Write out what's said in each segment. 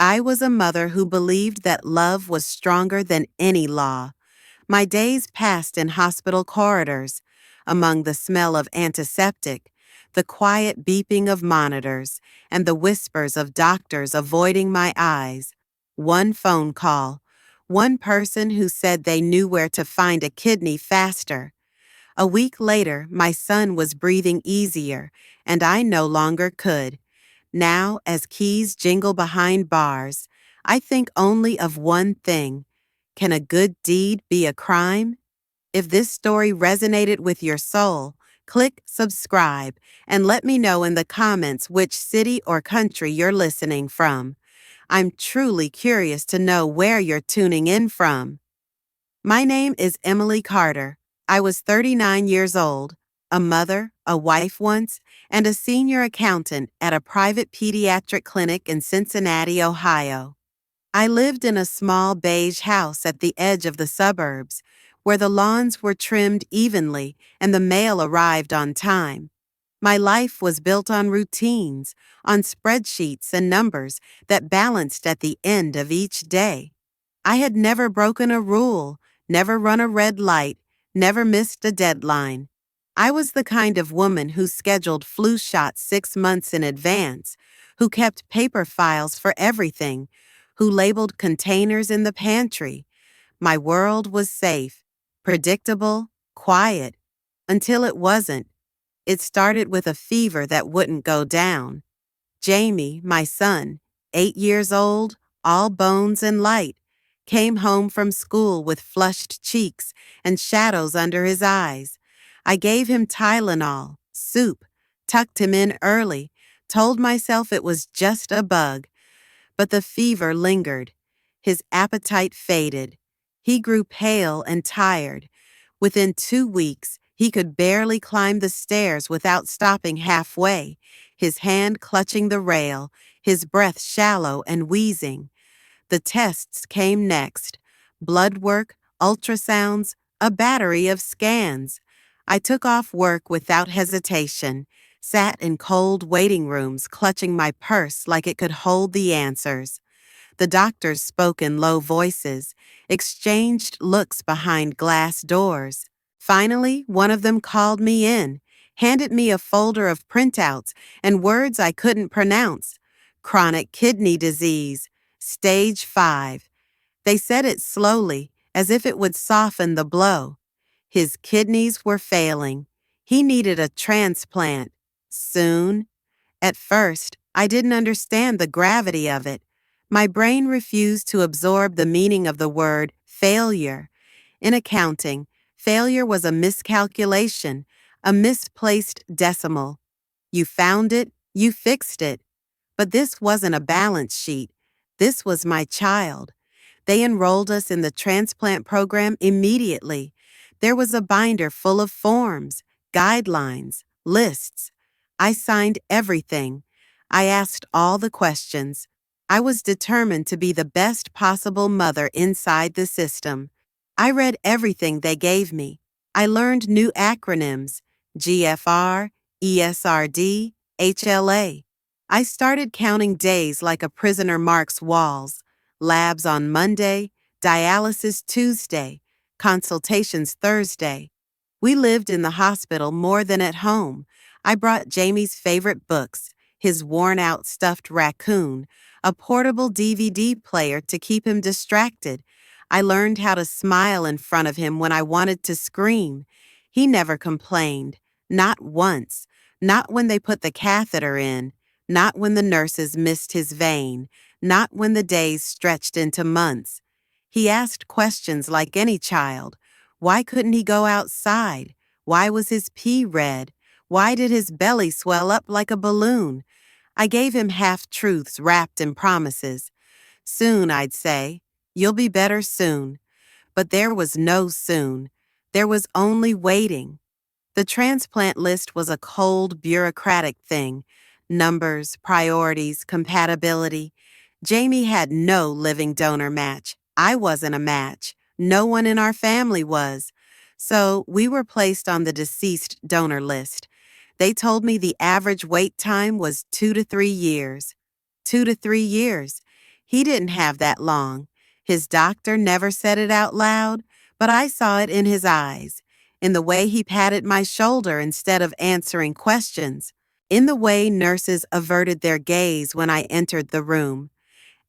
I was a mother who believed that love was stronger than any law. My days passed in hospital corridors, among the smell of antiseptic, the quiet beeping of monitors, and the whispers of doctors avoiding my eyes. One phone call, one person who said they knew where to find a kidney faster. A week later, my son was breathing easier, and I no longer could. Now, as keys jingle behind bars, I think only of one thing. Can a good deed be a crime? If this story resonated with your soul, click subscribe and let me know in the comments which city or country you're listening from. I'm truly curious to know where you're tuning in from. My name is Emily Carter. I was 39 years old, a mother, a wife once, and a senior accountant at a private pediatric clinic in Cincinnati, Ohio. I lived in a small beige house at the edge of the suburbs, where the lawns were trimmed evenly and the mail arrived on time. My life was built on routines, on spreadsheets and numbers that balanced at the end of each day. I had never broken a rule, never run a red light, never missed a deadline. I was the kind of woman who scheduled flu shots 6 months in advance, who kept paper files for everything, who labeled containers in the pantry. My world was safe, predictable, quiet, until it wasn't. It started with a fever that wouldn't go down. Jamie, my son, 8 years old, all bones and light, came home from school with flushed cheeks and shadows under his eyes. I gave him Tylenol, soup, tucked him in early, told myself it was just a bug. But the fever lingered. His appetite faded. He grew pale and tired. Within 2 weeks, he could barely climb the stairs without stopping halfway, his hand clutching the rail, his breath shallow and wheezing. The tests came next. Blood work, ultrasounds, a battery of scans. I took off work without hesitation, sat in cold waiting rooms clutching my purse like it could hold the answers. The doctors spoke in low voices, exchanged looks behind glass doors. Finally, one of them called me in, handed me a folder of printouts and words I couldn't pronounce. Chronic kidney disease, stage 5. They said it slowly, as if it would soften the blow. His kidneys were failing. He needed a transplant. Soon. At first, I didn't understand the gravity of it. My brain refused to absorb the meaning of the word failure. In accounting, failure was a miscalculation, a misplaced decimal. You found it, you fixed it. But this wasn't a balance sheet. This was my child. They enrolled us in the transplant program immediately. There was a binder full of forms, guidelines, lists. I signed everything. I asked all the questions. I was determined to be the best possible mother inside the system. I read everything they gave me. I learned new acronyms: GFR, ESRD, HLA. I started counting days like a prisoner marks walls. Labs on Monday, dialysis Tuesday, consultations Thursday. We lived in the hospital more than at home. I brought Jamie's favorite books, his worn-out stuffed raccoon, a portable DVD player to keep him distracted. I learned how to smile in front of him when I wanted to scream. He never complained, not once, not when they put the catheter in, not when the nurses missed his vein, not when the days stretched into months. He asked questions like any child. Why couldn't he go outside? Why was his pee red? Why did his belly swell up like a balloon? I gave him half-truths wrapped in promises. Soon, I'd say. You'll be better soon. But there was no soon. There was only waiting. The transplant list was a cold, bureaucratic thing. Numbers, priorities, compatibility. Jamie had no living donor match. I wasn't a match. No one in our family was. So we were placed on the deceased donor list. They told me the average wait time was 2 to 3 years. 2 to 3 years. He didn't have that long. His doctor never said it out loud, but I saw it in his eyes, in the way he patted my shoulder instead of answering questions, in the way nurses averted their gaze when I entered the room.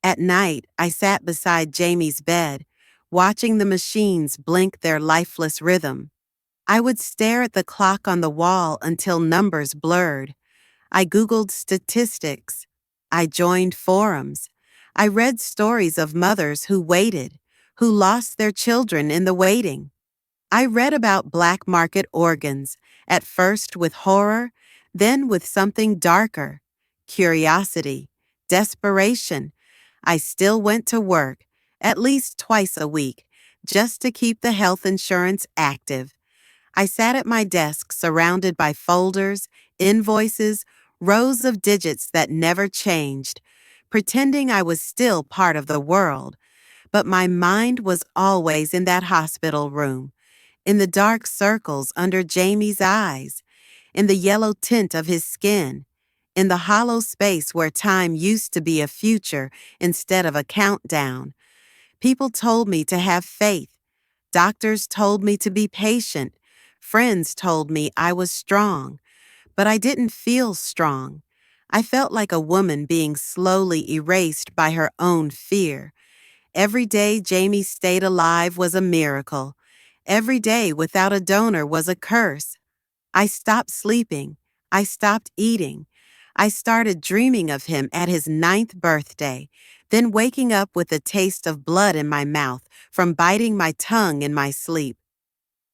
At night, I sat beside Jamie's bed, watching the machines blink their lifeless rhythm. I would stare at the clock on the wall until numbers blurred. I Googled statistics. I joined forums. I read stories of mothers who waited, who lost their children in the waiting. I read about black market organs, at first with horror, then with something darker, curiosity, desperation. I still went to work, at least twice a week, just to keep the health insurance active. I sat at my desk surrounded by folders, invoices, rows of digits that never changed, pretending I was still part of the world. But my mind was always in that hospital room, in the dark circles under Jamie's eyes, in the yellow tint of his skin, in the hollow space where time used to be a future instead of a countdown. People told me to have faith. Doctors told me to be patient. Friends told me I was strong, but I didn't feel strong. I felt like a woman being slowly erased by her own fear. Every day Jamie stayed alive was a miracle. Every day without a donor was a curse. I stopped sleeping. I stopped eating. I started dreaming of him at his 9th birthday, then waking up with a taste of blood in my mouth from biting my tongue in my sleep.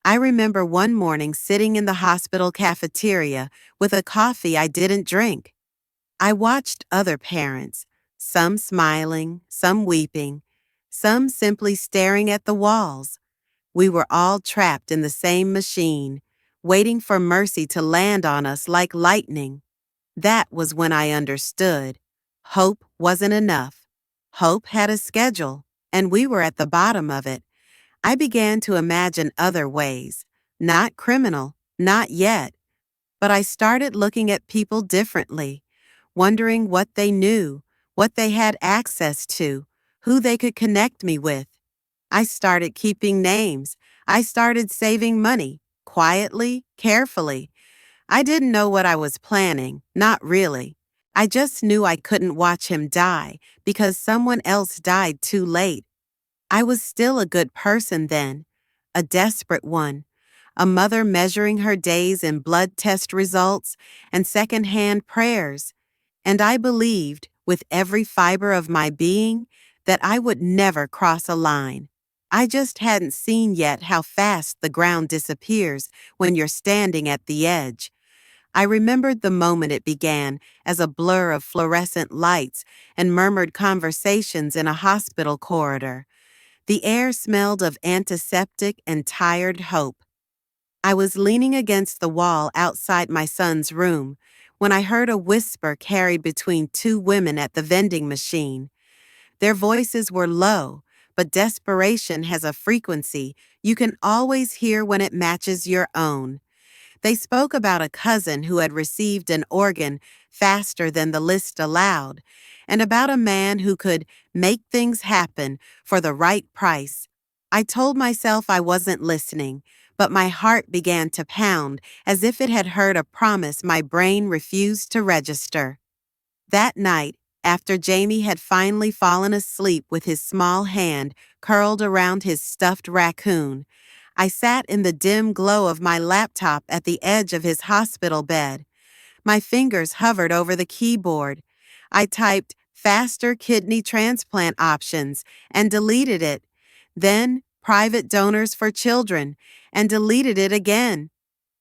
I remember one morning sitting in the hospital cafeteria with a coffee I didn't drink. I watched other parents, some smiling, some weeping, some simply staring at the walls. We were all trapped in the same machine, waiting for mercy to land on us like lightning. That was when I understood. Hope wasn't enough. Hope had a schedule, and we were at the bottom of it. I began to imagine other ways. Not criminal, not yet. But I started looking at people differently, wondering what they knew, what they had access to, who they could connect me with. I started keeping names. I started saving money, quietly, carefully. I didn't know what I was planning, not really. I just knew I couldn't watch him die because someone else died too late. I was still a good person then, a desperate one, a mother measuring her days in blood test results and secondhand prayers. And I believed, with every fiber of my being, that I would never cross a line. I just hadn't seen yet how fast the ground disappears when you're standing at the edge. I remembered the moment it began as a blur of fluorescent lights and murmured conversations in a hospital corridor. The air smelled of antiseptic and tired hope. I was leaning against the wall outside my son's room when I heard a whisper carried between two women at the vending machine. Their voices were low, but desperation has a frequency you can always hear when it matches your own. They spoke about a cousin who had received an organ faster than the list allowed, and about a man who could make things happen for the right price. I told myself I wasn't listening, but my heart began to pound as if it had heard a promise my brain refused to register. That night, after Jamie had finally fallen asleep with his small hand curled around his stuffed raccoon, I sat in the dim glow of my laptop at the edge of his hospital bed. My fingers hovered over the keyboard. I typed faster kidney transplant options and deleted it. Then private donors for children and deleted it again.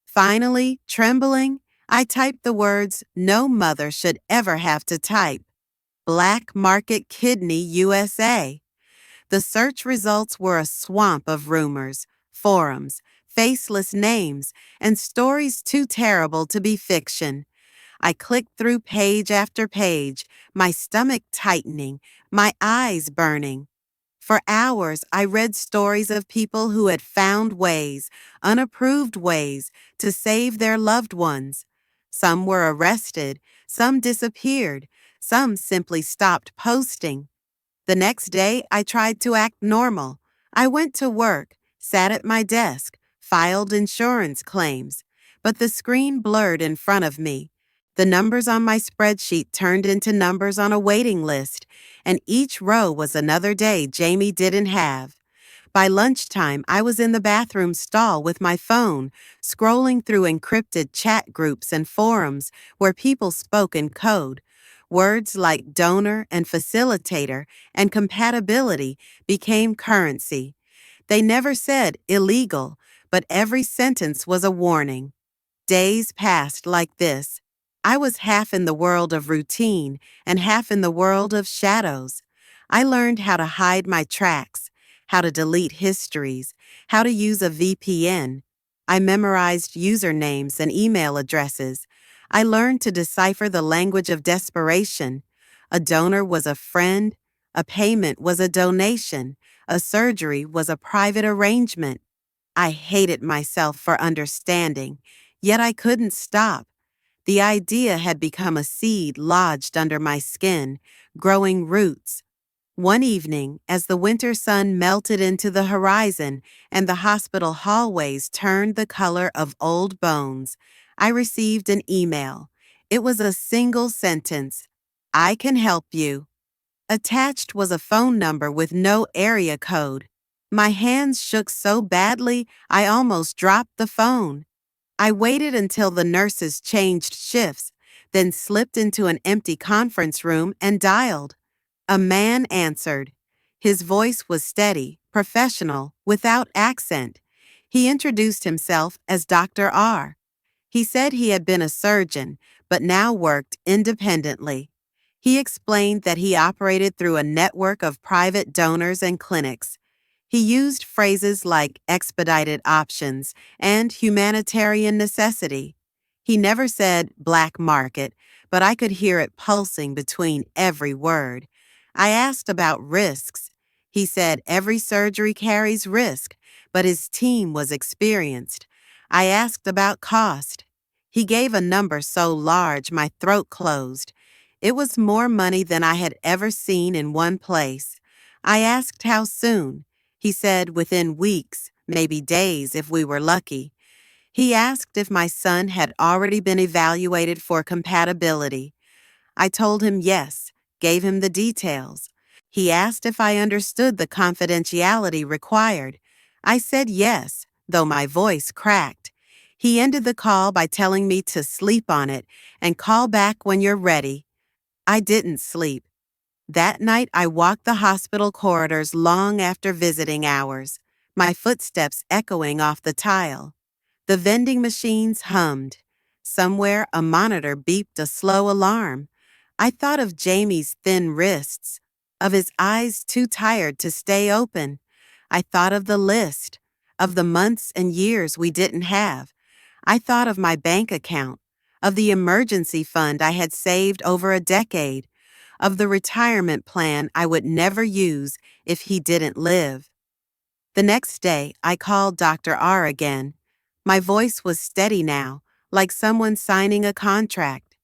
Finally, trembling, I typed the words no mother should ever have to type. Black Market Kidney USA. The search results were a swamp of rumors, forums, faceless names, and stories too terrible to be fiction. I clicked through page after page, my stomach tightening, my eyes burning. For hours, I read stories of people who had found ways, unapproved ways, to save their loved ones. Some were arrested, some disappeared, some simply stopped posting. The next day, I tried to act normal. I went to work, sat at my desk, filed insurance claims, but the screen blurred in front of me. The numbers on my spreadsheet turned into numbers on a waiting list, and each row was another day Jamie didn't have. By lunchtime, I was in the bathroom stall with my phone, scrolling through encrypted chat groups and forums where people spoke in code. Words like donor and facilitator and compatibility became currency. They never said illegal, but every sentence was a warning. Days passed like this. I was half in the world of routine and half in the world of shadows. I learned how to hide my tracks, how to delete histories, how to use a VPN. I memorized usernames and email addresses. I learned to decipher the language of desperation. A donor was a friend, a payment was a donation, a surgery was a private arrangement. I hated myself for understanding, yet I couldn't stop. The idea had become a seed lodged under my skin, growing roots. One evening, as the winter sun melted into the horizon and the hospital hallways turned the color of old bones, I received an email. It was a single sentence: "I can help you." Attached was a phone number with no area code. My hands shook so badly I almost dropped the phone. I waited until the nurses changed shifts, then slipped into an empty conference room and dialed. A man answered. His voice was steady, professional, without accent. He introduced himself as Dr. R. He said he had been a surgeon, but now worked independently. He explained that he operated through a network of private donors and clinics. He used phrases like expedited options and humanitarian necessity. He never said black market, but I could hear it pulsing between every word. I asked about risks. He said every surgery carries risk, but his team was experienced. I asked about cost. He gave a number so large my throat closed. It was more money than I had ever seen in one place. I asked how soon. He said within weeks, maybe days if we were lucky. He asked if my son had already been evaluated for compatibility. I told him yes, gave him the details. He asked if I understood the confidentiality required. I said yes, though my voice cracked. He ended the call by telling me to sleep on it and call back when you're ready. I didn't sleep. That night, I walked the hospital corridors long after visiting hours, my footsteps echoing off the tile. The vending machines hummed. Somewhere, a monitor beeped a slow alarm. I thought of Jamie's thin wrists, of his eyes too tired to stay open. I thought of the list, of the months and years we didn't have. I thought of my bank account, of the emergency fund I had saved over a decade, of the retirement plan I would never use if he didn't live. The next day, I called Dr. R again. My voice was steady now, like someone signing a contract.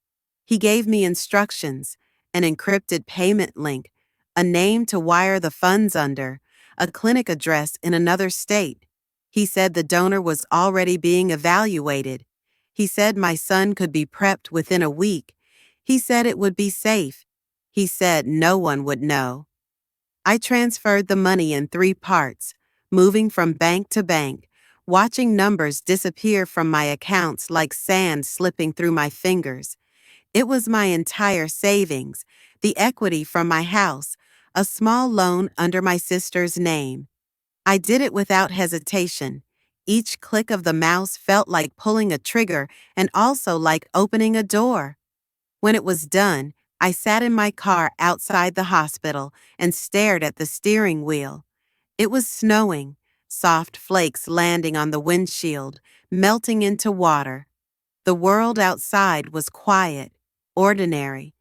He gave me instructions, an encrypted payment link, a name to wire the funds under, a clinic address in another state. He said the donor was already being evaluated. He said my son could be prepped within a week. He said it would be safe. He said no one would know. I transferred the money in 3 parts, moving from bank to bank, watching numbers disappear from my accounts like sand slipping through my fingers. It was my entire savings, the equity from my house, a small loan under my sister's name. I did it without hesitation. Each click of the mouse felt like pulling a trigger and also like opening a door. When it was done, I sat in my car outside the hospital and stared at the steering wheel. It was snowing, soft flakes landing on the windshield, melting into water. The world outside was quiet, ordinary.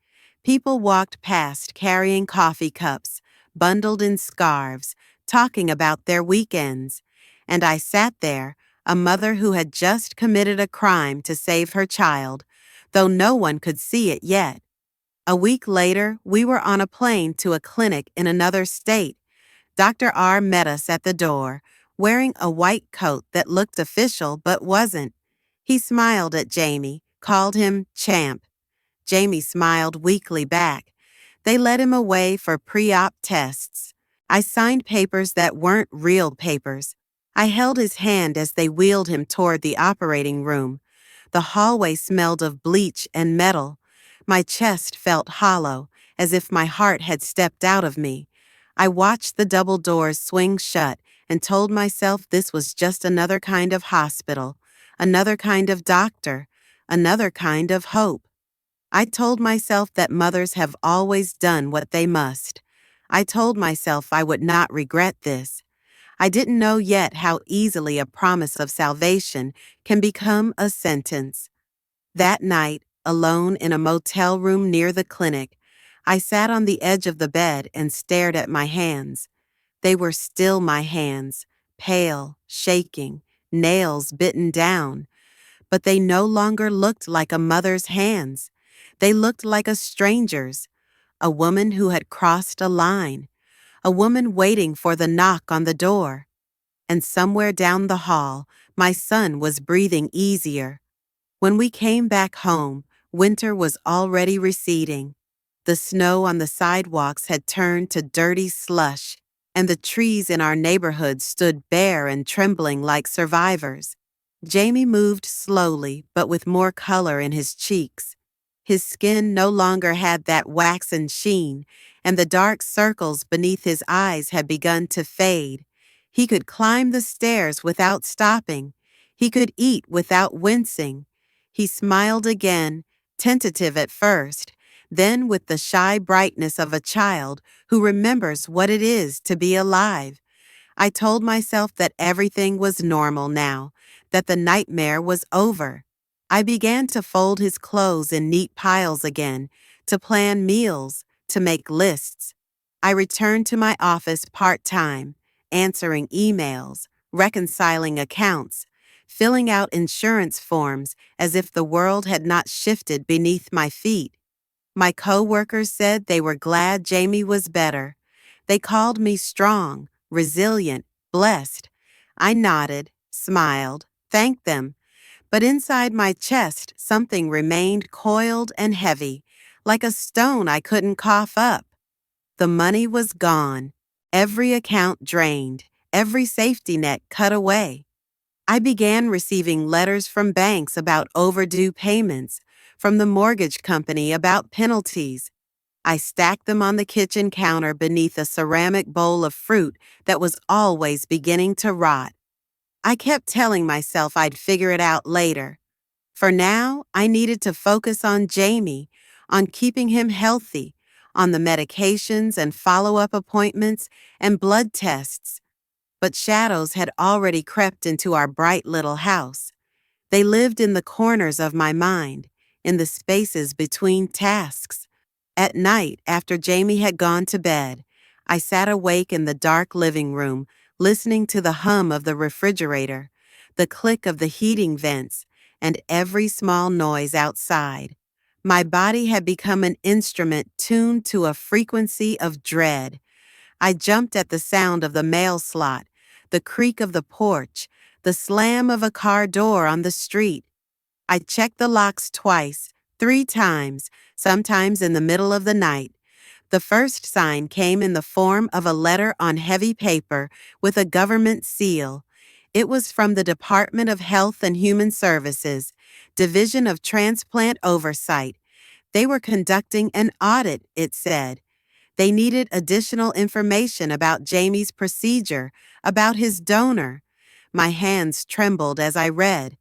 People walked past carrying coffee cups, bundled in scarves, talking about their weekends. And I sat there, a mother who had just committed a crime to save her child, though no one could see it yet. A week later, we were on a plane to a clinic in another state. Dr. R met us at the door, wearing a white coat that looked official but wasn't. He smiled at Jamie, called him Champ. Jamie smiled weakly back. They led him away for pre-op tests. I signed papers that weren't real papers. I held his hand as they wheeled him toward the operating room. The hallway smelled of bleach and metal. My chest felt hollow, as if my heart had stepped out of me. I watched the double doors swing shut and told myself this was just another kind of hospital, another kind of doctor, another kind of hope. I told myself that mothers have always done what they must. I told myself I would not regret this. I didn't know yet how easily a promise of salvation can become a sentence. That night, alone in a motel room near the clinic, I sat on the edge of the bed and stared at my hands. They were still my hands, pale, shaking, nails bitten down, but they no longer looked like a mother's hands. They looked like a stranger's, a woman who had crossed a line, a woman waiting for the knock on the door. And somewhere down the hall, my son was breathing easier. When we came back home, winter was already receding. The snow on the sidewalks had turned to dirty slush, and the trees in our neighborhood stood bare and trembling like survivors. Jamie moved slowly, but with more color in his cheeks. His skin no longer had that waxen sheen, and the dark circles beneath his eyes had begun to fade. He could climb the stairs without stopping. He could eat without wincing. He smiled again, tentative at first, then with the shy brightness of a child who remembers what it is to be alive. I told myself that everything was normal now, that the nightmare was over. I began to fold his clothes in neat piles again, to plan meals, to make lists. I returned to my office part-time, answering emails, reconciling accounts, filling out insurance forms as if the world had not shifted beneath my feet. My co-workers said they were glad Jamie was better. They called me strong, resilient, blessed. I nodded, smiled, thanked them. But inside my chest, something remained coiled and heavy, like a stone I couldn't cough up. The money was gone, every account drained, every safety net cut away. I began receiving letters from banks about overdue payments, from the mortgage company about penalties. I stacked them on the kitchen counter beneath a ceramic bowl of fruit that was always beginning to rot. I kept telling myself I'd figure it out later. For now, I needed to focus on Jamie, on keeping him healthy, on the medications and follow-up appointments and blood tests. But shadows had already crept into our bright little house. They lived in the corners of my mind, in the spaces between tasks. At night, after Jamie had gone to bed, I sat awake in the dark living room, listening to the hum of the refrigerator, the click of the heating vents, and every small noise outside. My body had become an instrument tuned to a frequency of dread. I jumped at the sound of the mail slot, the creak of the porch, the slam of a car door on the street. I checked the locks twice, 3 times, sometimes in the middle of the night. The first sign came in the form of a letter on heavy paper with a government seal. It was from the Department of Health and Human Services, Division of Transplant Oversight. They were conducting an audit, it said. They needed additional information about Jamie's procedure, about his donor. My hands trembled as I read.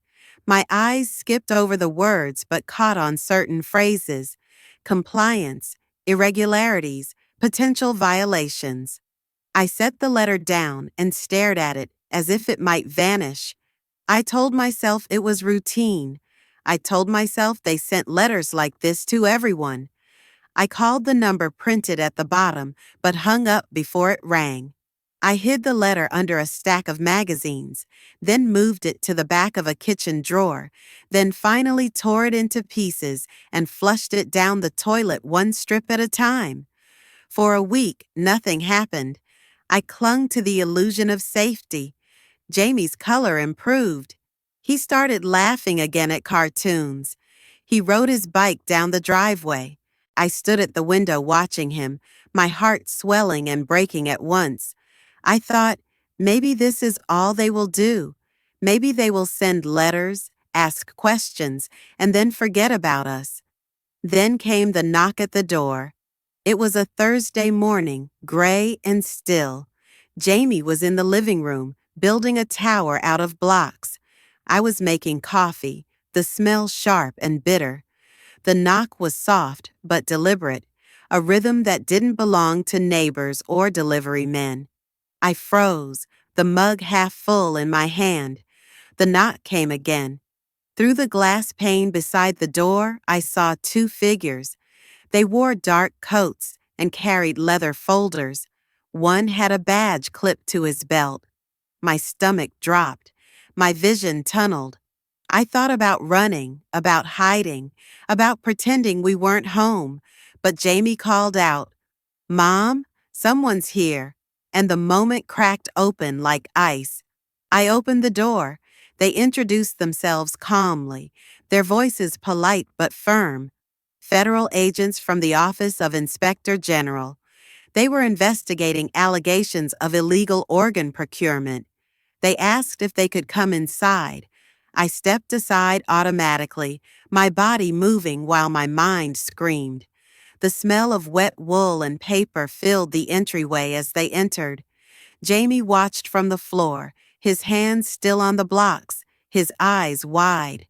My eyes skipped over the words but caught on certain phrases: compliance, irregularities, potential violations. I set the letter down and stared at it as if it might vanish. I told myself it was routine. I told myself they sent letters like this to everyone. I called the number printed at the bottom, but hung up before it rang. I hid the letter under a stack of magazines, then moved it to the back of a kitchen drawer, then finally tore it into pieces and flushed it down the toilet one strip at a time. For a week, nothing happened. I clung to the illusion of safety. Jamie's color improved. He started laughing again at cartoons. He rode his bike down the driveway. I stood at the window watching him, my heart swelling and breaking at once. I thought, maybe this is all they will do. Maybe they will send letters, ask questions, and then forget about us. Then came the knock at the door. It was a Thursday morning, gray and still. Jamie was in the living room, building a tower out of blocks. I was making coffee, the smell sharp and bitter. The knock was soft but deliberate, a rhythm that didn't belong to neighbors or delivery men. I froze, the mug half full in my hand. The knock came again. Through the glass pane beside the door, I saw two figures. They wore dark coats and carried leather folders. One had a badge clipped to his belt. My stomach dropped. My vision tunneled. I thought about running, about hiding, about pretending we weren't home. But Jamie called out, "Mom, someone's here," and the moment cracked open like ice. I opened the door. They introduced themselves calmly, their voices polite but firm. Federal agents from the Office of Inspector General. They were investigating allegations of illegal organ procurement. They asked if they could come inside. I stepped aside automatically, my body moving while my mind screamed. The smell of wet wool and paper filled the entryway as they entered. Jamie watched from the floor, his hands still on the blocks, his eyes wide.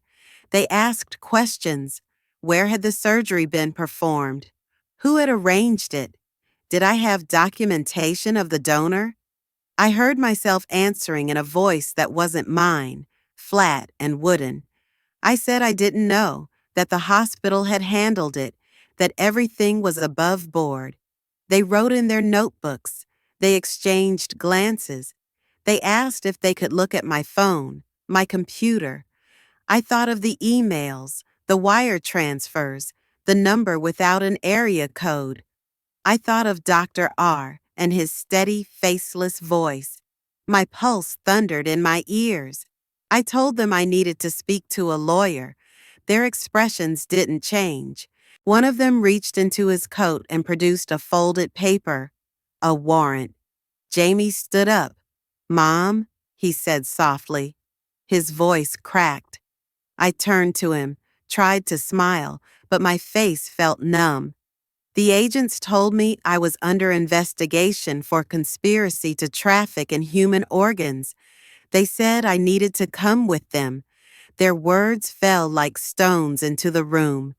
They asked questions. Where had the surgery been performed? Who had arranged it? Did I have documentation of the donor? I heard myself answering in a voice that wasn't mine, flat and wooden. I said I didn't know, that the hospital had handled it, that everything was above board. They wrote in their notebooks. They exchanged glances. They asked if they could look at my phone, my computer. I thought of the emails, the wire transfers, the number without an area code. I thought of Dr. R and his steady, faceless voice. My pulse thundered in my ears. I told them I needed to speak to a lawyer. Their expressions didn't change. One of them reached into his coat and produced a folded paper. A warrant. Jamie stood up. "Mom," he said softly. His voice cracked. I turned to him, tried to smile, but my face felt numb. The agents told me I was under investigation for conspiracy to traffic in human organs. They said I needed to come with them. Their words fell like stones into the room.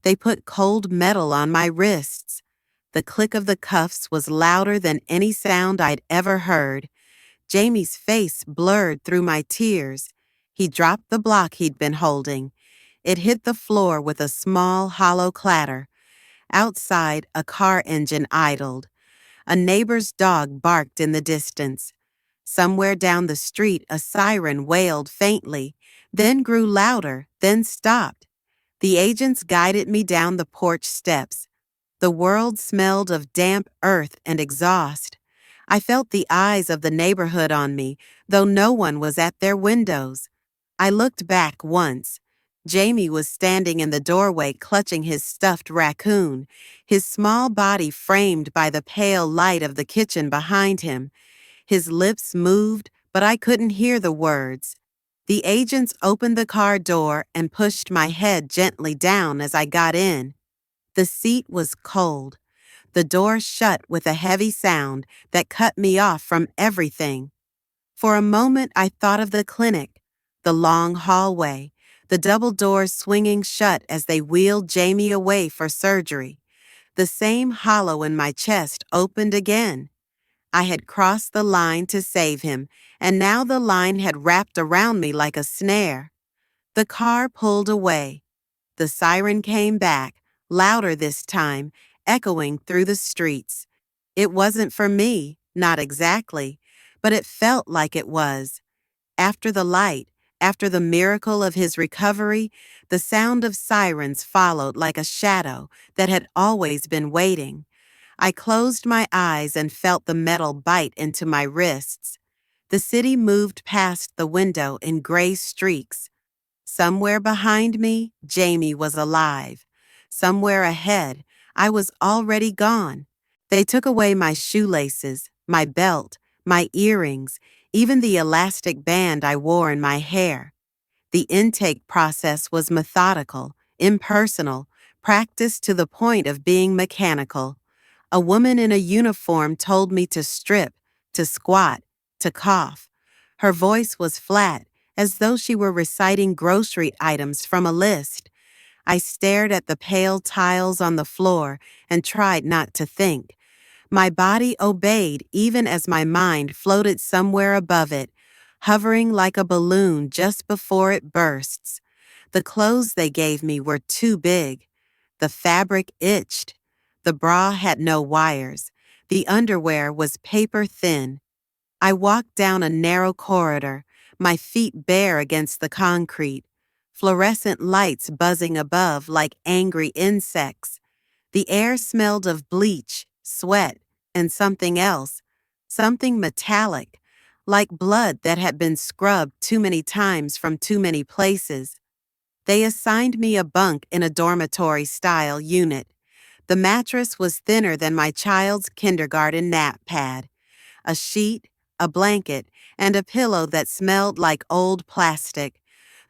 They put cold metal on my wrists. The click of the cuffs was louder than any sound I'd ever heard. Jamie's face blurred through my tears. He dropped the block he'd been holding. It hit the floor with a small, hollow clatter. Outside, a car engine idled. A neighbor's dog barked in the distance. Somewhere down the street, a siren wailed faintly, then grew louder, then stopped. The agents guided me down the porch steps. The world smelled of damp earth and exhaust. I felt the eyes of the neighborhood on me, though no one was at their windows. I looked back once. Jamie was standing in the doorway clutching his stuffed raccoon, his small body framed by the pale light of the kitchen behind him. His lips moved, but I couldn't hear the words. The agents opened the car door and pushed my head gently down as I got in. The seat was cold. The door shut with a heavy sound that cut me off from everything. For a moment I thought of the clinic, the long hallway, the double doors swinging shut as they wheeled Jamie away for surgery. The same hollow in my chest opened again. I had crossed the line to save him, and now the line had wrapped around me like a snare. The car pulled away. The siren came back, louder this time, echoing through the streets. It wasn't for me, Not exactly, but it felt like it was. After the light, after the miracle of his recovery, the sound of sirens followed like a shadow that had always been waiting. I closed my eyes and felt the metal bite into my wrists. The city moved past the window in gray streaks. Somewhere behind me, Jamie was alive. Somewhere ahead, I was already gone. They took away my shoelaces, my belt, my earrings, even the elastic band I wore in my hair. The intake process was methodical, impersonal, practiced to the point of being mechanical. A woman in a uniform told me to strip, to squat, to cough. Her voice was flat, as though she were reciting grocery items from a list. I stared at the pale tiles on the floor and tried not to think. My body obeyed even as my mind floated somewhere above it, hovering like a balloon just before it bursts. The clothes they gave me were too big. The fabric itched. The bra had no wires. The underwear was paper thin. I walked down a narrow corridor, my feet bare against the concrete, fluorescent lights buzzing above like angry insects. The air smelled of bleach, sweat, and something else, something metallic, like blood that had been scrubbed too many times from too many places. They assigned me a bunk in a dormitory-style unit. The mattress was thinner than my child's kindergarten nap pad. A sheet, a blanket, and a pillow that smelled like old plastic.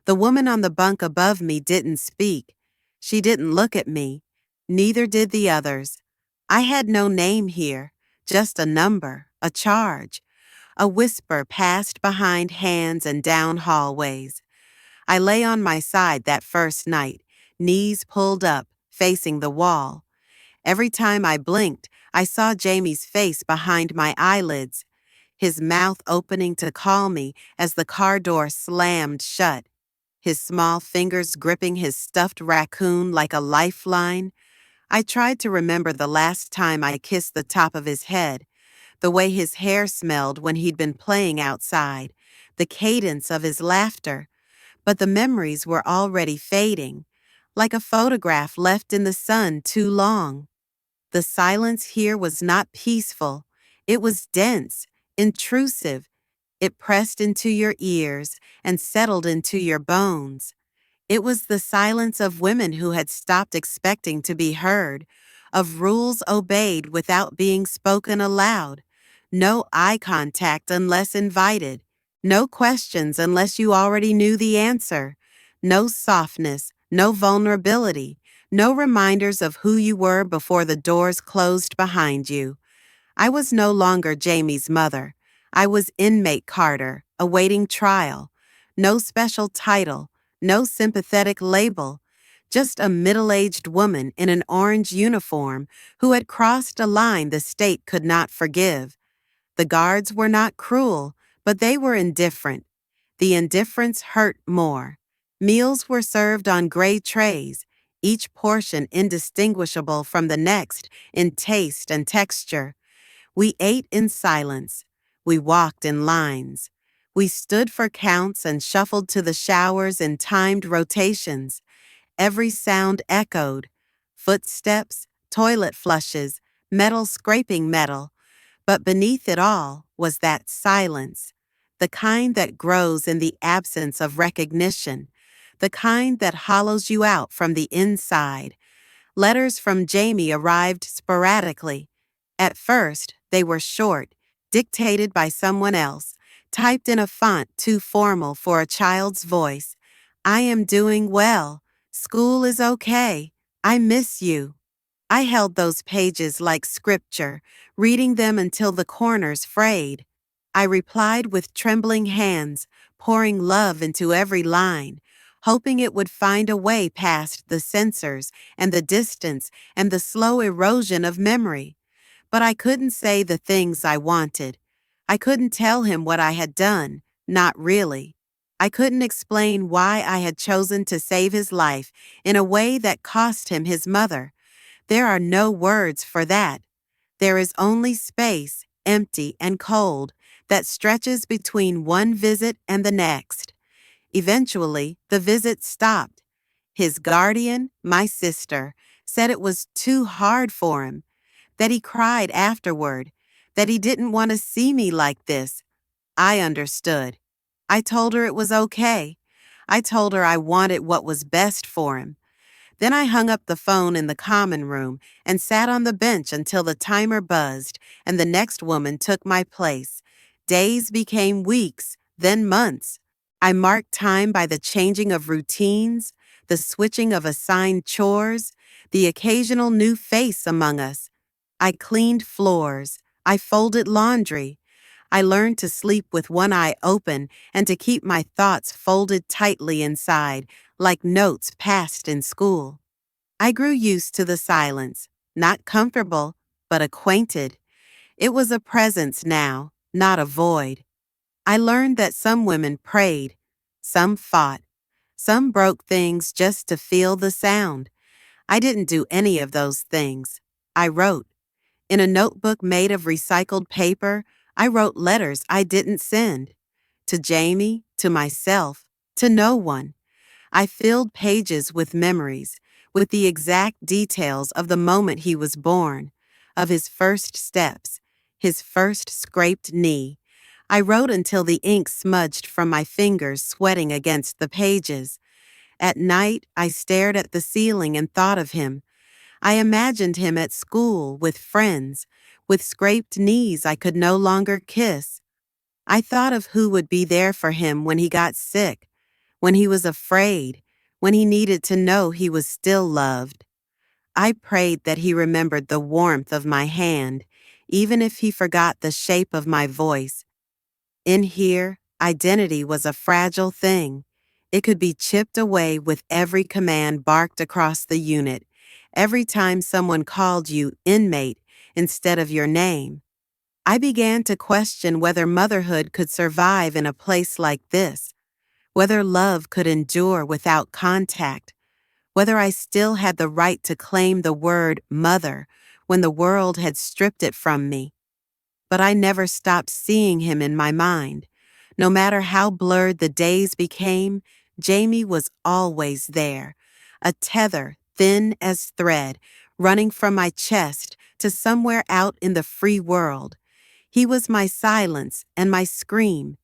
The woman on the bunk above me didn't speak. She didn't look at me. Neither did the others. I had no name here, just a number, a charge. A whisper passed behind hands and down hallways. I lay on my side that first night, knees pulled up, facing the wall. Every time I blinked, I saw Jamie's face behind my eyelids, his mouth opening to call me as the car door slammed shut, his small fingers gripping his stuffed raccoon like a lifeline. I tried to remember the last time I kissed the top of his head, the way his hair smelled when he'd been playing outside, the cadence of his laughter, but the memories were already fading, like a photograph left in the sun too long. The silence here was not peaceful. It was dense, intrusive. It pressed into your ears and settled into your bones. It was the silence of women who had stopped expecting to be heard, of rules obeyed without being spoken aloud. No eye contact unless invited. No questions unless you already knew the answer. No softness, no vulnerability, no reminders of who you were before the doors closed behind you. I was no longer Jamie's mother. I was inmate Carter, awaiting trial. No special title, no sympathetic label, just a middle-aged woman in an orange uniform who had crossed a line the state could not forgive. The guards were not cruel, but they were indifferent. The indifference hurt more. Meals were served on gray trays, each portion indistinguishable from the next in taste and texture. We ate in silence. We walked in lines. We stood for counts and shuffled to the showers in timed rotations. Every sound echoed. Footsteps, toilet flushes, metal scraping metal. But beneath it all was that silence, the kind that grows in the absence of recognition, the kind that hollows you out from the inside. Letters from Jamie arrived sporadically. At first, they were short, dictated by someone else, typed in a font too formal for a child's voice. I am doing well. School is okay. I miss you. I held those pages like scripture, reading them until the corners frayed. I replied with trembling hands, pouring love into every line, hoping it would find a way past the censors and the distance and the slow erosion of memory. But I couldn't say the things I wanted. I couldn't tell him what I had done, not really. I couldn't explain why I had chosen to save his life in a way that cost him his mother. There are no words for that. There is only space, empty, and cold that stretches between one visit and the next. Eventually, the visit stopped. His guardian, my sister, said it was too hard for him, that he cried afterward, that he didn't want to see me like this. I understood. I told her it was okay. I told her I wanted what was best for him. Then I hung up the phone in the common room and sat on the bench until the timer buzzed and the next woman took my place. Days became weeks, then months. I marked time by the changing of routines, the switching of assigned chores, the occasional new face among us. I cleaned floors. I folded laundry. I learned to sleep with one eye open and to keep my thoughts folded tightly inside, like notes passed in school. I grew used to the silence, not comfortable, but acquainted. It was a presence now, not a void. I learned that some women prayed, some fought, some broke things just to feel the sound. I didn't do any of those things. I wrote. In a notebook made of recycled paper, I wrote letters I didn't send. To Jamie, to myself, to no one. I filled pages with memories, with the exact details of the moment he was born, of his first steps, his first scraped knee. I wrote until the ink smudged from my fingers sweating against the pages. At night, I stared at the ceiling and thought of him. I imagined him at school with friends, with scraped knees I could no longer kiss. I thought of who would be there for him when he got sick, when he was afraid, when he needed to know he was still loved. I prayed that he remembered the warmth of my hand, even if he forgot the shape of my voice. In here, identity was a fragile thing. It could be chipped away with every command barked across the unit, every time someone called you inmate instead of your name. I began to question whether motherhood could survive in a place like this, whether love could endure without contact, whether I still had the right to claim the word mother when the world had stripped it from me. But I never stopped seeing him in my mind. No matter how blurred the days became, Jamie was always there, a tether thin as thread, running from my chest to somewhere out in the free world. He was my silence and my scream,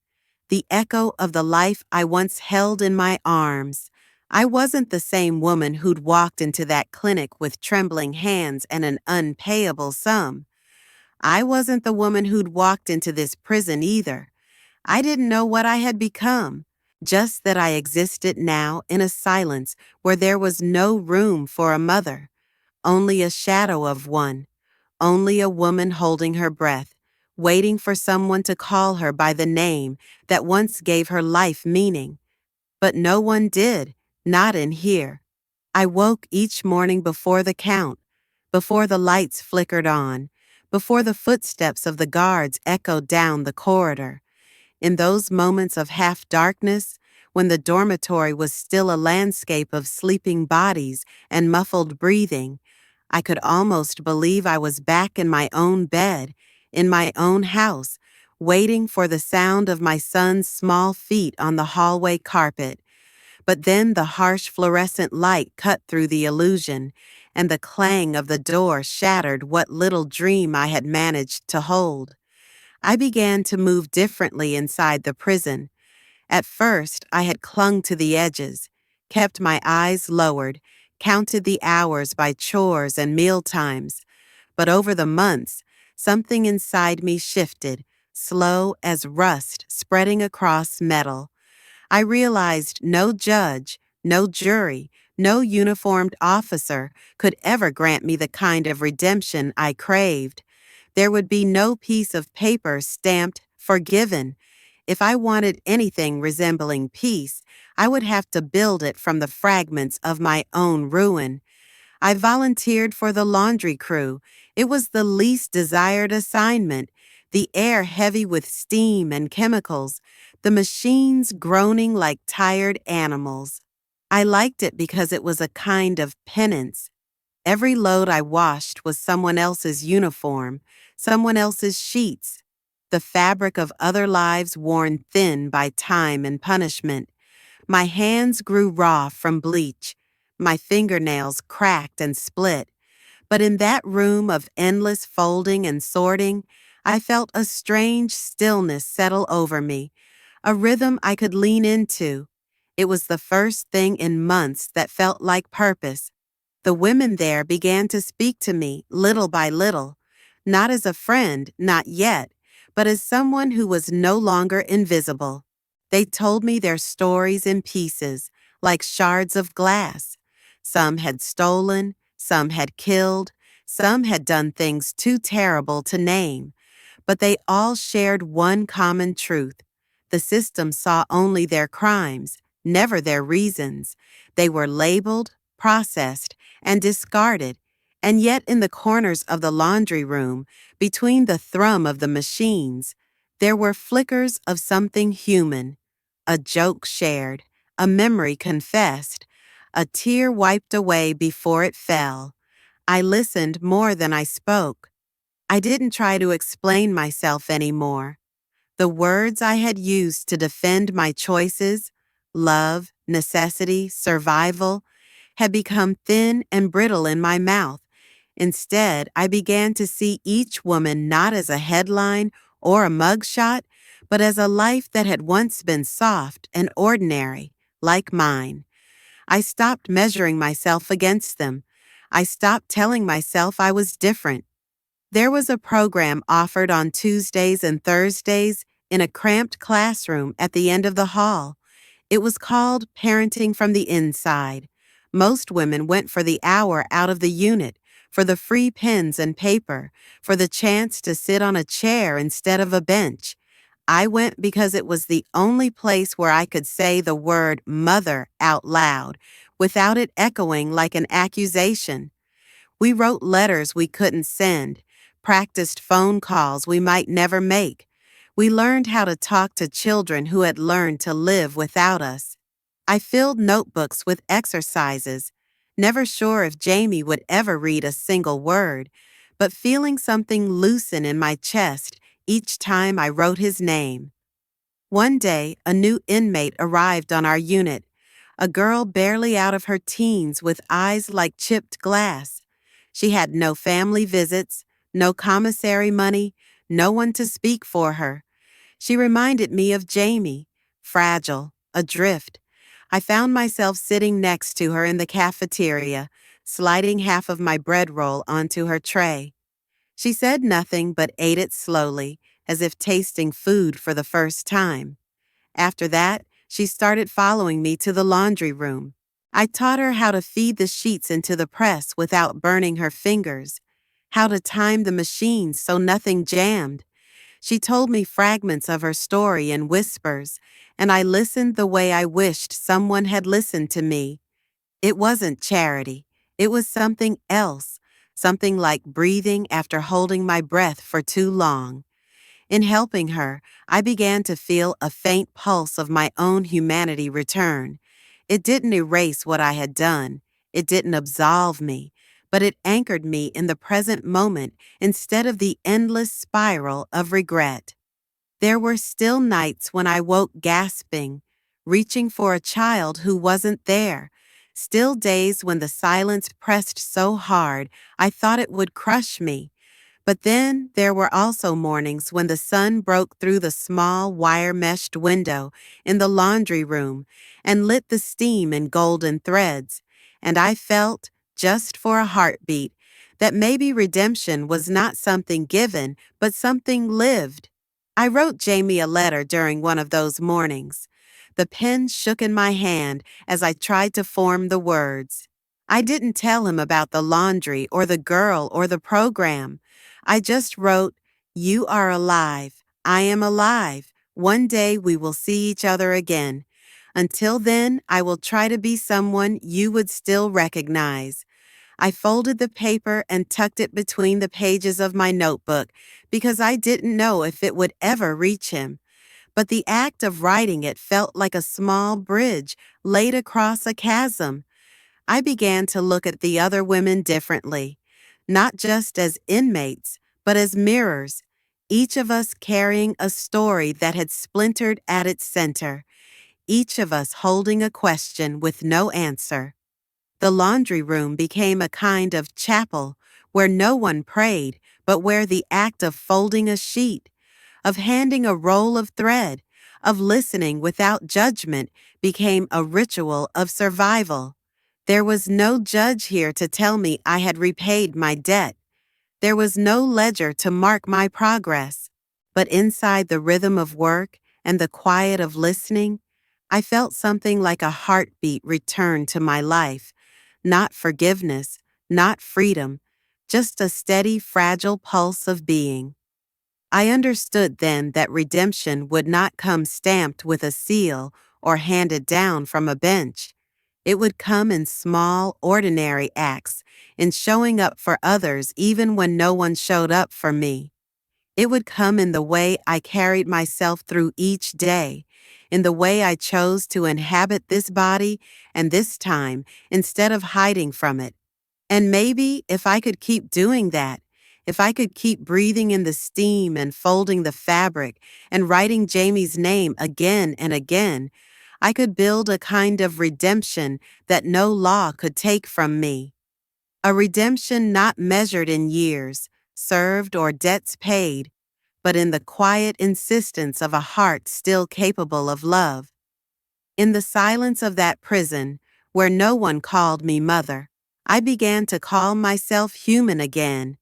the echo of the life I once held in my arms. I wasn't the same woman who'd walked into that clinic with trembling hands and an unpayable sum. I wasn't the woman who'd walked into this prison either. I didn't know what I had become, just that I existed now in a silence where there was no room for a mother, only a shadow of one, only a woman holding her breath, waiting for someone to call her by the name that once gave her life meaning. But no one did, not in here. I woke each morning before the count, before the lights flickered on, before the footsteps of the guards echoed down the corridor. In those moments of half-darkness, when the dormitory was still a landscape of sleeping bodies and muffled breathing, I could almost believe I was back in my own bed, in my own house, waiting for the sound of my son's small feet on the hallway carpet. But then the harsh fluorescent light cut through the illusion, and the clang of the door shattered what little dream I had managed to hold. I began to move differently inside the prison. At first, I had clung to the edges, kept my eyes lowered, counted the hours by chores and meal times. But over the months, something inside me shifted, slow as rust spreading across metal. I realized no judge, no jury, no uniformed officer could ever grant me the kind of redemption I craved. There would be no piece of paper stamped "forgiven." If I wanted anything resembling peace, I would have to build it from the fragments of my own ruin. I volunteered for the laundry crew. It was the least desired assignment, the air heavy with steam and chemicals, the machines groaning like tired animals. I liked it because it was a kind of penance. Every load I washed was someone else's uniform, someone else's sheets, the fabric of other lives worn thin by time and punishment. My hands grew raw from bleach, my fingernails cracked and split. But in that room of endless folding and sorting, I felt a strange stillness settle over me, a rhythm I could lean into. It was the first thing in months that felt like purpose. The women there began to speak to me little by little, not as a friend, not yet, but as someone who was no longer invisible. They told me their stories in pieces, like shards of glass. Some had stolen, some had killed, some had done things too terrible to name, but they all shared one common truth. The system saw only their crimes, never their reasons. They were labeled, processed, and discarded, and yet in the corners of the laundry room, between the thrum of the machines, there were flickers of something human, a joke shared, a memory confessed, a tear wiped away before it fell. I listened more than I spoke. I didn't try to explain myself anymore. The words I had used to defend my choices, love, necessity, survival, had become thin and brittle in my mouth. Instead, I began to see each woman not as a headline or a mugshot, but as a life that had once been soft and ordinary, like mine. I stopped measuring myself against them. I stopped telling myself I was different. There was a program offered on Tuesdays and Thursdays in a cramped classroom at the end of the hall. It was called Parenting from the Inside. Most women went for the hour out of the unit, for the free pens and paper, for the chance to sit on a chair instead of a bench. I went because it was the only place where I could say the word mother out loud without it echoing like an accusation. We wrote letters we couldn't send, practiced phone calls we might never make. We learned how to talk to children who had learned to live without us. I filled notebooks with exercises, never sure if Jamie would ever read a single word, but feeling something loosen in my chest each time I wrote his name. One day, a new inmate arrived on our unit, a girl barely out of her teens with eyes like chipped glass. She had no family visits, no commissary money, no one to speak for her. She reminded me of Jamie, fragile, adrift. I found myself sitting next to her in the cafeteria, sliding half of my bread roll onto her tray. She said nothing but ate it slowly, as if tasting food for the first time. After that, she started following me to the laundry room. I taught her how to feed the sheets into the press without burning her fingers, how to time the machine so nothing jammed. She told me fragments of her story in whispers, and I listened the way I wished someone had listened to me. It wasn't charity. It was something else, something like breathing after holding my breath for too long. In helping her, I began to feel a faint pulse of my own humanity return. It didn't erase what I had done. It didn't absolve me, but it anchored me in the present moment instead of the endless spiral of regret. There were still nights when I woke gasping, reaching for a child who wasn't there. Still days when the silence pressed so hard I thought it would crush me. But then there were also mornings when the sun broke through the small wire-meshed window in the laundry room and lit the steam in golden threads, and I felt, just for a heartbeat, that maybe redemption was not something given, but something lived. I wrote Jamie a letter during one of those mornings. The pen shook in my hand as I tried to form the words. I didn't tell him about the laundry or the girl or the program. I just wrote, "You are alive. I am alive. One day we will see each other again. Until then, I will try to be someone you would still recognize." I folded the paper and tucked it between the pages of my notebook because I didn't know if it would ever reach him. But the act of writing it felt like a small bridge laid across a chasm. I began to look at the other women differently, not just as inmates, but as mirrors, each of us carrying a story that had splintered at its center, each of us holding a question with no answer. The laundry room became a kind of chapel where no one prayed, but where the act of folding a sheet, of handing a roll of thread, of listening without judgment became a ritual of survival. There was no judge here to tell me I had repaid my debt. There was no ledger to mark my progress. But inside the rhythm of work and the quiet of listening, I felt something like a heartbeat return to my life. Not forgiveness, not freedom, just a steady, fragile pulse of being. I understood then that redemption would not come stamped with a seal or handed down from a bench. It would come in small, ordinary acts, in showing up for others even when no one showed up for me. It would come in the way I carried myself through each day, in the way I chose to inhabit this body and this time instead of hiding from it. And maybe if I could keep doing that, if I could keep breathing in the steam and folding the fabric and writing Jamie's name again and again, I could build a kind of redemption that no law could take from me. A redemption not measured in years, served, or debts paid, but in the quiet insistence of a heart still capable of love. In the silence of that prison, where no one called me mother, I began to call myself human again.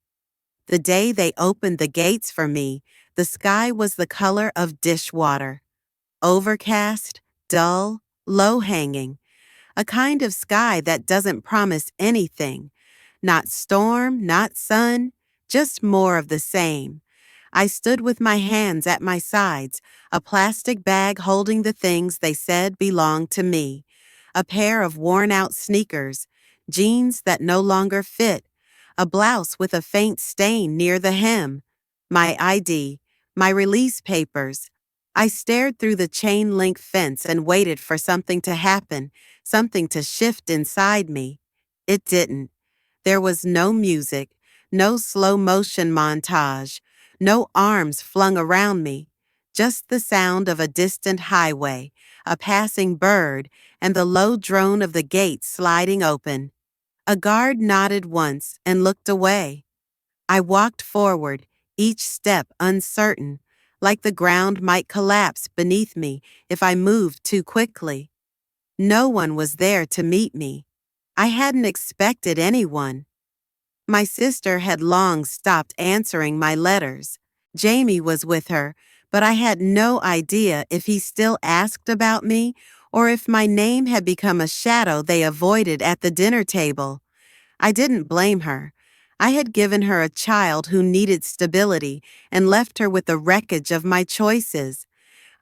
The day they opened the gates for me, the sky was the color of dishwater. Overcast, dull, low-hanging. A kind of sky that doesn't promise anything. Not storm, not sun, just more of the same. I stood with my hands at my sides, a plastic bag holding the things they said belonged to me, a pair of worn-out sneakers, jeans that no longer fit, a blouse with a faint stain near the hem, my ID, my release papers. I stared through the chain-link fence and waited for something to happen, something to shift inside me. It didn't. There was no music, no slow-motion montage, no arms flung around me, just the sound of a distant highway, a passing bird, and the low drone of the gate sliding open. A guard nodded once and looked away. I walked forward, each step uncertain, like the ground might collapse beneath me if I moved too quickly. No one was there to meet me. I hadn't expected anyone. My sister had long stopped answering my letters. Jamie was with her, but I had no idea if he still asked about me or if my name had become a shadow they avoided at the dinner table. I didn't blame her. I had given her a child who needed stability and left her with the wreckage of my choices.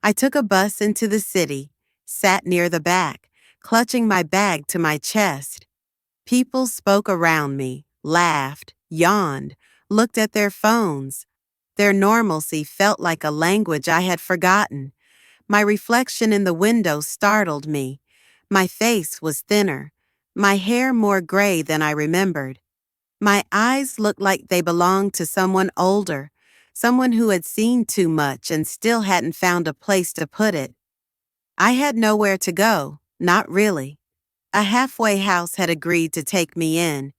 I took a bus into the city, sat near the back, clutching my bag to my chest. People spoke around me, laughed, yawned, looked at their phones. Their normalcy felt like a language I had forgotten. My reflection in the window startled me. My face was thinner, my hair more gray than I remembered. My eyes looked like they belonged to someone older, someone who had seen too much and still hadn't found a place to put it. I had nowhere to go, not really. A halfway house had agreed to take me in.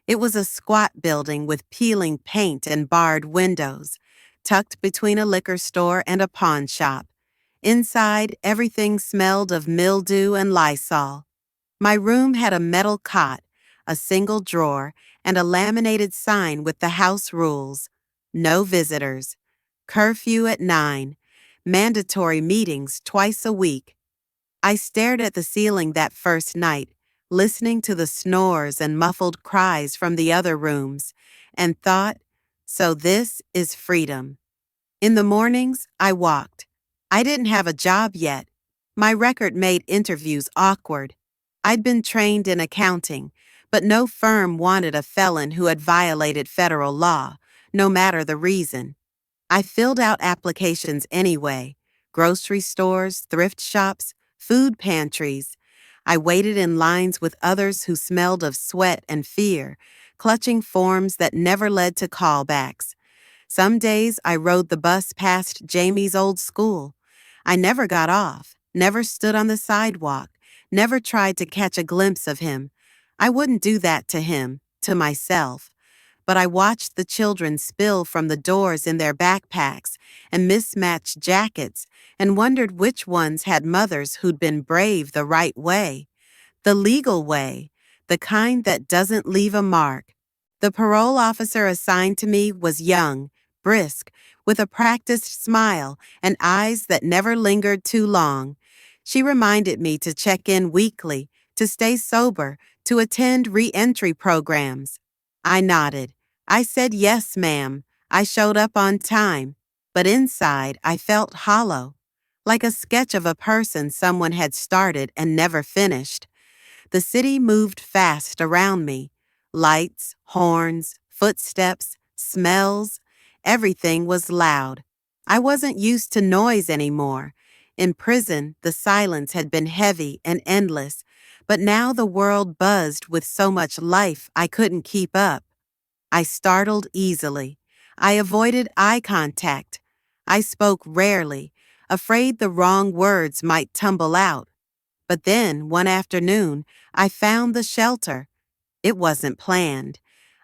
It was a squat building with peeling paint and barred windows, tucked between a liquor store and a pawn shop. Inside, everything smelled of mildew and Lysol. My room had a metal cot, a single drawer, and a laminated sign with the house rules. No visitors. Curfew at 9. Mandatory meetings twice a week. I stared at the ceiling that first night, listening to the snores and muffled cries from the other rooms, and thought, so this is freedom. In the mornings, I walked. I didn't have a job yet. My record made interviews awkward. I'd been trained in accounting, but no firm wanted a felon who had violated federal law, no matter the reason. I filled out applications anyway. Grocery stores, thrift shops, food pantries. I waited in lines with others who smelled of sweat and fear, clutching forms that never led to callbacks. Some days I rode the bus past Jamie's old school. I never got off, never stood on the sidewalk, never tried to catch a glimpse of him. I wouldn't do that to him, to myself. But I watched the children spill from the doors in their backpacks and mismatched jackets and wondered which ones had mothers who'd been brave the right way. The legal way, the kind that doesn't leave a mark. The parole officer assigned to me was young, brisk, with a practiced smile and eyes that never lingered too long. She reminded me to check in weekly, to stay sober, to attend re-entry programs. I nodded. I said yes, ma'am. I showed up on time. But inside, I felt hollow, like a sketch of a person someone had started and never finished. The city moved fast around me. Lights, horns, footsteps, smells. Everything was loud. I wasn't used to noise anymore. In prison, the silence had been heavy and endless, but now the world buzzed with so much life I couldn't keep up. I startled easily. I avoided eye contact. I spoke rarely, afraid the wrong words might tumble out. But then, one afternoon, I found the shelter. It wasn't planned.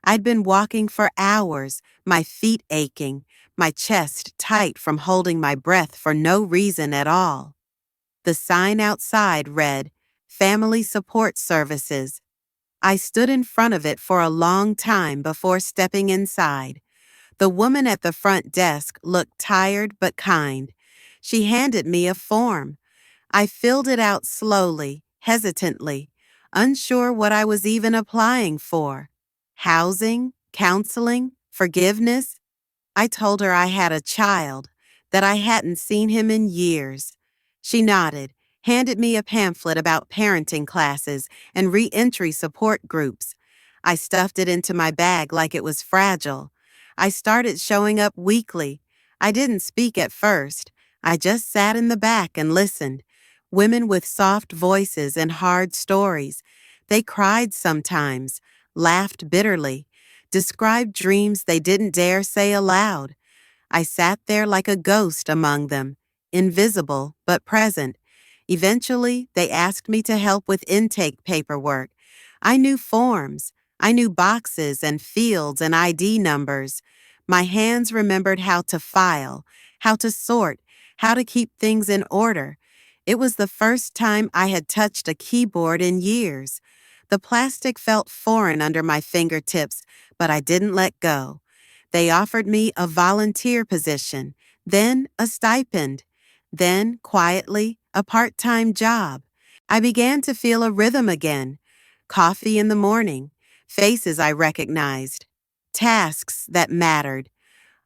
I'd been walking for hours, my feet aching, my chest tight from holding my breath for no reason at all. The sign outside read, Family Support Services. I stood in front of it for a long time before stepping inside. The woman at the front desk looked tired but kind. She handed me a form. I filled it out slowly, hesitantly, unsure what I was even applying for. Housing, counseling, forgiveness? I told her I had a child, that I hadn't seen him in years. She nodded, handed me a pamphlet about parenting classes and re-entry support groups. I stuffed it into my bag like it was fragile. I started showing up weekly. I didn't speak at first. I just sat in the back and listened. Women with soft voices and hard stories. They cried sometimes, laughed bitterly, described dreams they didn't dare say aloud. I sat there like a ghost among them, invisible but present. Eventually, they asked me to help with intake paperwork. I knew forms. I knew boxes and fields and ID numbers. My hands remembered how to file, how to sort, how to keep things in order. It was the first time I had touched a keyboard in years. The plastic felt foreign under my fingertips, but I didn't let go. They offered me a volunteer position, then a stipend, then, quietly, a part-time job. I began to feel a rhythm again. Coffee in the morning, faces I recognized, tasks that mattered.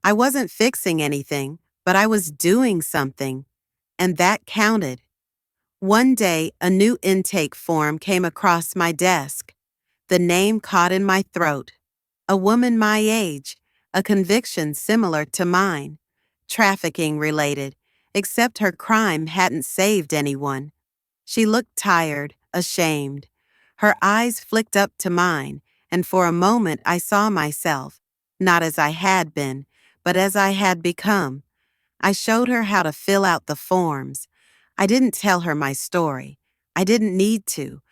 I wasn't fixing anything, but I was doing something, and that counted. One day, a new intake form came across my desk. The name caught in my throat. A woman my age, a conviction similar to mine, trafficking related, except her crime hadn't saved anyone. She looked tired, ashamed. Her eyes flicked up to mine, and for a moment I saw myself, not as I had been, but as I had become. I showed her how to fill out the forms. I didn't tell her my story. I didn't need to.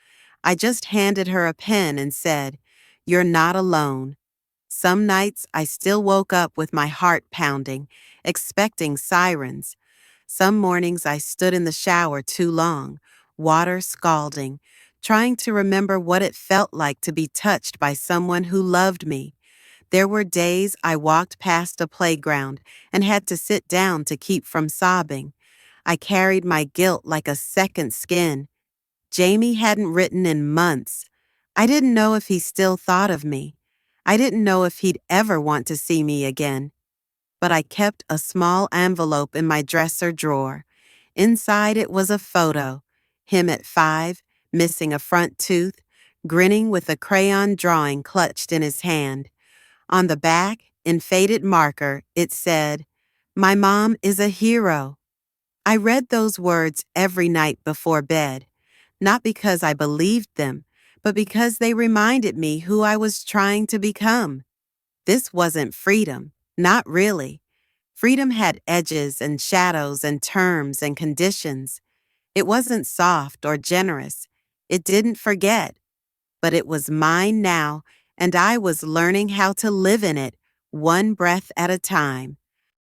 I just handed her a pen and said, "You're not alone." Some nights I still woke up with my heart pounding, expecting sirens. Some mornings I stood in the shower too long, water scalding, trying to remember what it felt like to be touched by someone who loved me. There were days I walked past a playground and had to sit down to keep from sobbing. I carried my guilt like a second skin. Jamie hadn't written in months. I didn't know if he still thought of me. I didn't know if he'd ever want to see me again. But I kept a small envelope in my dresser drawer. Inside it was a photo. Him at 5, missing a front tooth, grinning with a crayon drawing clutched in his hand. On the back, in faded marker, it said, "My mom is a hero." I read those words every night before bed, not because I believed them, but because they reminded me who I was trying to become. This wasn't freedom, Not really. Freedom had edges and shadows and terms and conditions. It wasn't soft or generous. It didn't forget, but it was mine now, and I was learning how to live in it, one breath at a time.